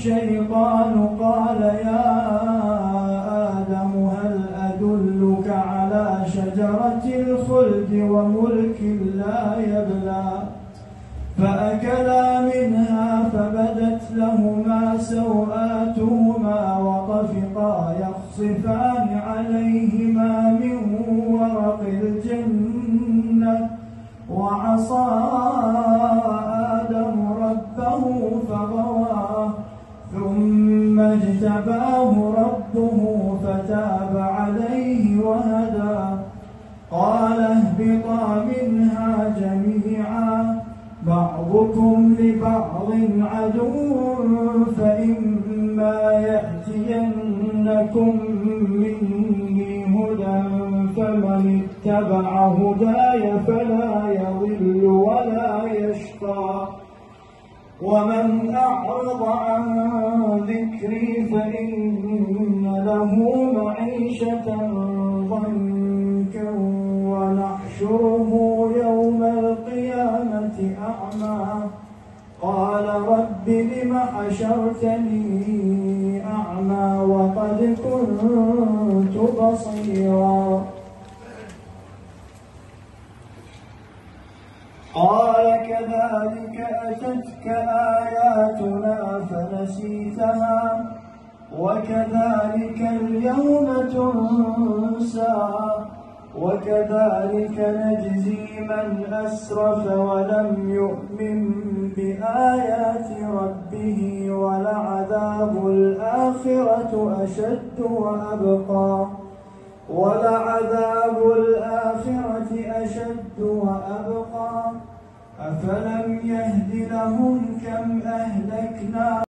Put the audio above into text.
الشيطان قال يا آدم هل أدلك على شجرة الخلد وملك لا يبلى فأكلا منها فبدت لهما سوآتهما وطفقا يخصفان عليهما من ورق الجنة وعصى آدم ربه فغوى ثم اجتباه ربه فتاب عليه وهدى قال اهبطا منها جميعا بعضكم لبعض عدو فإما يأتينكم مني هدى فمن اتبع هداي فلا يضل ولا يشقى ومن أعرض عن ذكري فإن له معيشة ضنكا ونحشره يوم القيامة أعمى قال رب لم حشرتني أعمى وقد كنت بصيرا قال كذلك أتتك آياتنا فنسيتها وكذلك اليوم تنسى وكذلك نجزي من أسرف ولم يؤمن بآيات ربه ولعذاب الآخرة أشد وأبقى ولعذاب الآخرة أشد وأبقى أفلم يهد لهم كم أهلكنا